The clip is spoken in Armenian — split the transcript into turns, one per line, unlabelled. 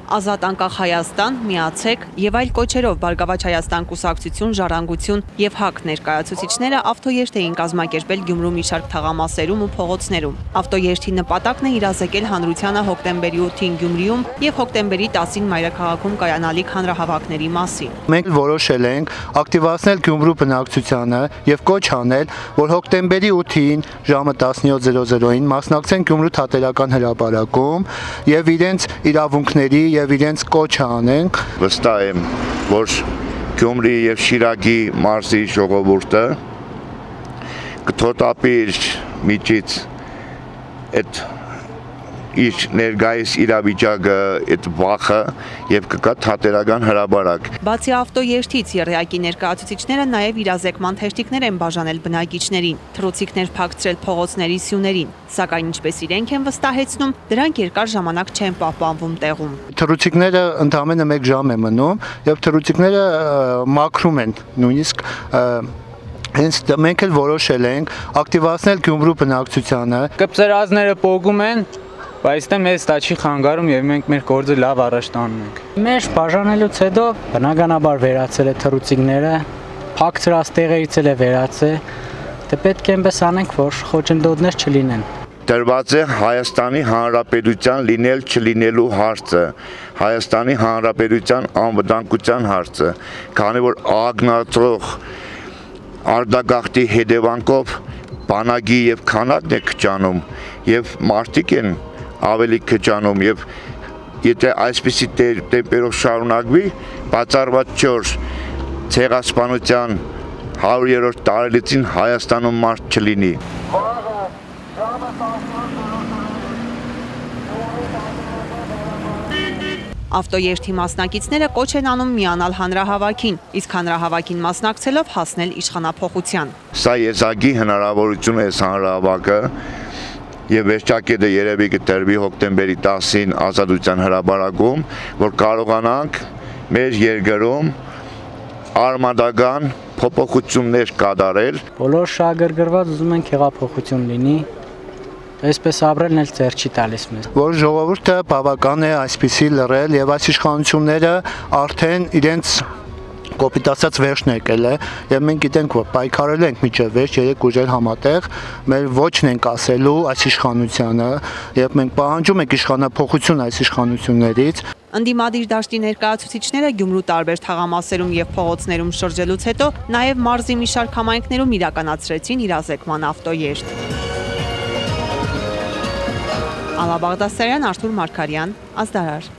Ազատ անկախ Հայաստան, միացեք եւ այլ կոչերով Բարգավաճ Հայաստան կուսակցություն, Ժառանգություն եւ ՀԱԿ ներկայացուցիչները ավտոերթ էին կազմակերպել Գյումրու մի շարք թաղամասերում ու փողոցներում։ Ավտոերթի նպատակն է իրազեկել հանրությանը հոկտեմբերի 8-ին Գյումրիում եւ հոկտեմբերի 10-ին մայրաքաղաքում կայանալիք հանրահավաքների մասին։
Մենք որոշել ենք ակտիվացնել Գյումրու բնակչությանը եւ կոչ անել, որ հոկտեմբերի 8-ին ժամը 17:00-ին մասնակցեն Գյումրու թատերական հրապարակում եւ իրենց իրավունքների եւ իրենց կոչը անենք։
Վստահ եմ, որ Գյումրի եւ Շիրակի մարզի ժողովուրդը կթոթափի իր միջից այդ իր ներկայիս իրավիճակը, այդ վախը եւ կգա թատերական հրապարակ։
Բացի ավտոերթից ԵՌԵԱԿ-ի ներկայացուցիչները նաեւ իրազեկման թերթիկներ են բաժանել բնակիչներին, թռուցիկներ փակցրել փողոցների սյուներին, սակայն ինչպես իրենք են վստահեցնում, դրանք երկար ժամանակ չեն պահպանվում տեղում։
Թռուցիկները ընդամենը 1 ժամ է մնում եւ թռուցիկները մաքրում են նույնիսկ հենց մենք էլ որոշել ենք ակտիվացնել Գյումրու բնակչությանը։
Կպծրազները պոկում են, բայց դե մեզ դա չի խանգարում եւ մենք մեր գործը լավ առաջ տանում ենք։
Մեր բաժանելուց հետո բնականաբար վերացել է թռուցիկները, փակցրած տեղերից էլ է վերացել, դե պետք է այնպես անենք, որ խոչընդոտներ չլինեն։
Դրված է Հայաստանի Հանրապետության լինել չլինելու հարցը, Հայաստանի Հանրապետության անվտանգության հարցը, քանի որ ագնացող արտագաղթի հետևանքով բանակի եւ քանակն է քչանում եւ մարդիկ են ավելի քչանում եւ եթե այսպիսի տեմպերով շարունակվի, բացառված 4 ցեղասպանության 100-րդ տարելիցին Հայաստանում մարդ չլինի։
Ավտոերթի մասնակիցները կոչ են անում միանալ հանրահավաքին, իսկ հանրահավաքին մասնակցելով հասնել իշխանափոխության։
Սա եզակի հնարավորություն է հանրահավաքը եւ վերջակետը երևի կտրվի հոկտեմբերի 10-ին Ազատության հրապարակում, որ կարողանանք մեր երկրում արմատական փոփոխություններ կատարել։
Բոլոր շահագրգռված ուզում են հեղափոխություն լինի։ Այսպես ապրելն էլ ձեռ չի տալիս մեզ։
Որ ժողովուրդը բավական է այսպիսի լռել եւ այս իշխանությունները արդեն իրենց կոպիտ ասած վերջն եկել է եւ մենք գիտենք, որ պայքարել ենք միջև վերջ 3 ուժեր համատեղ, մեր ոչն ենք ասելու այս իշխանությանը եւ մենք պահանջում ենք իշխանափոխություն այս իշխանություններից։
Ընդդիմադիր դաշտի ներկայացուցիչները Գյումրու տարբեր թաղամասերում եւ փողոցներում շրջելուց հետո նաեւ մարզի մի շարք համայնքներում իրականացրեցին իրազեկման ավտոերթ։ Ալա Բաղդասարյան, Արթուր Մարգարյան, Ազդարար։